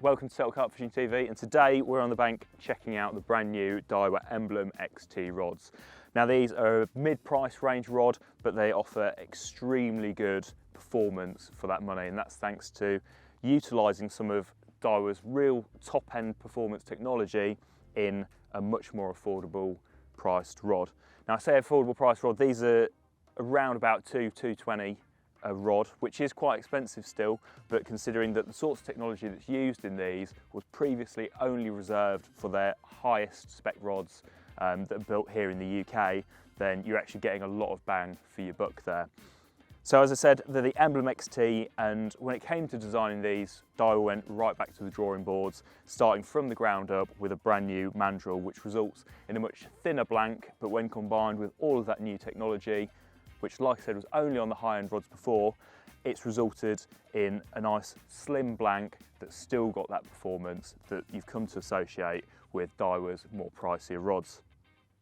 Welcome to Total Carp Fishing TV, and today we're on the bank checking out the brand new Daiwa Emblem XT rods. Now these are a mid-price range rod, but they offer extremely good performance for that money, and that's thanks to utilising some of Daiwa's real top-end performance technology in a much more affordable priced rod. Now I say affordable price rod, these are around about $220 a rod, which is quite expensive still, but considering that the sorts of technology that's used in these was previously only reserved for their highest spec rods that are built here in the UK, then you're actually getting a lot of bang for your buck there. So as I said, they're the Emblem XT, and when it came to designing these, Daiwa went right back to the drawing boards, starting from the ground up with a brand new mandrel, which results in a much thinner blank, but when combined with all of that new technology, which like I said was only on the high-end rods before, it's resulted in a nice slim blank that's still got that performance that you've come to associate with Daiwa's more pricier rods.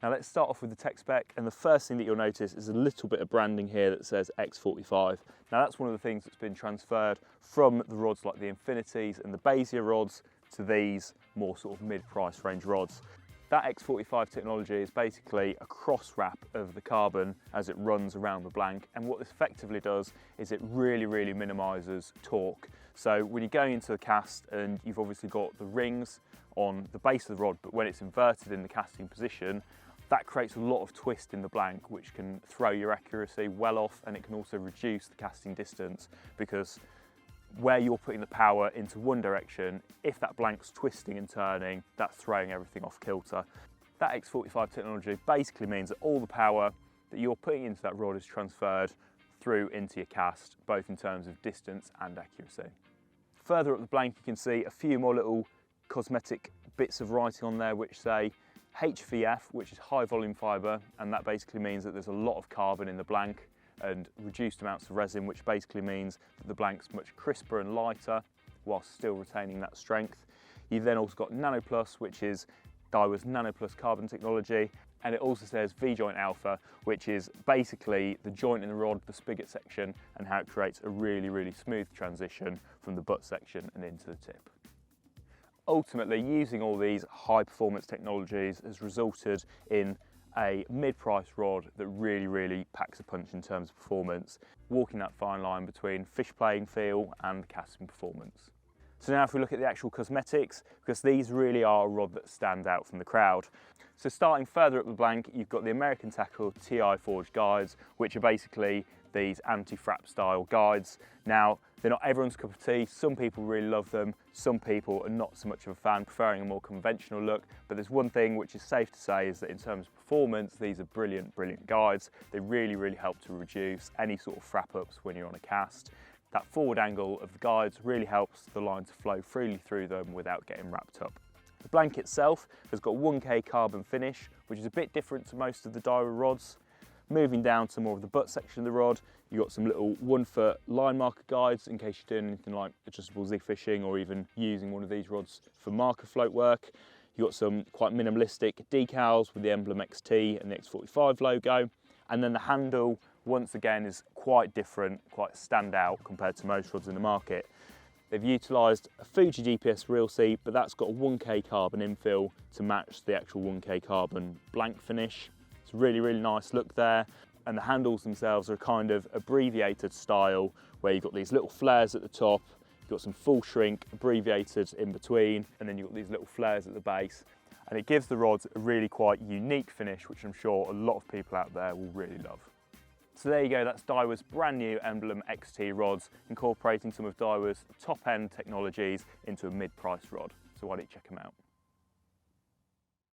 Now let's start off with the tech spec, and the first thing that you'll notice is a little bit of branding here that says X45. Now that's one of the things that's been transferred from the rods like the Infinities and the Bezier rods to these more sort of mid-price range rods. That X45 technology is basically a cross wrap of the carbon as it runs around the blank, and what this effectively does is it really minimises torque. So when you're going into the cast and you've obviously got the rings on the base of the rod, but when it's inverted in the casting position, that creates a lot of twist in the blank, which can throw your accuracy well off, and it can also reduce the casting distance, because where you're putting the power into one direction, if that blank's twisting and turning, that's throwing everything off kilter. That X45 technology basically means that all the power that you're putting into that rod is transferred through into your cast, both in terms of distance and accuracy. Further up the blank, you can see a few more little cosmetic bits of writing on there which say HVF, which is high volume fibre, and that basically means that there's a lot of carbon in the blank and reduced amounts of resin, which basically means that the blank's much crisper and lighter whilst still retaining that strength. You've then also got Nano Plus, which is Daiwa's Nano Plus carbon technology, and it also says V-joint alpha, which is basically the joint in the rod, the spigot section, and how it creates a really smooth transition from the butt section and into the tip. Ultimately, using all these high performance technologies has resulted in a mid-price rod that really packs a punch in terms of performance, walking that fine line between fish playing feel and casting performance. So now if we look at the actual cosmetics, because these really are a rod that stand out from the crowd. So starting further up the blank, you've got the American Tackle TI forged guides, which are basically these anti-frap style guides. Now, they're not everyone's cup of tea. Some people really love them. Some people are not so much of a fan, preferring a more conventional look. But there's one thing which is safe to say is that in terms of performance, these are brilliant guides. They really help to reduce any sort of frap ups when you're on a cast. That forward angle of the guides really helps the line to flow freely through them without getting wrapped up. The blank itself has got 1K carbon finish, which is a bit different to most of the Daiwa rods. Moving down to more of the butt section of the rod, you've got some little 1 foot line marker guides in case you're doing anything like adjustable zig fishing or even using one of these rods for marker float work. You've got some quite minimalistic decals with the Emblem XT and the X45 logo. And then the handle, once again, is quite different, quite standout compared to most rods in the market. They've utilised a Fuji GPS reel seat, but that's got a 1K carbon infill to match the actual 1K carbon blank finish. It's a really nice look there. And the handles themselves are kind of abbreviated style, where you've got these little flares at the top, you've got some full shrink abbreviated in between, and then you've got these little flares at the base. And it gives the rods a really quite unique finish, which I'm sure a lot of people out there will really love. So there you go, that's Daiwa's brand new Emblem XT rods, incorporating some of Daiwa's top-end technologies into a mid-price rod. So why don't you check them out?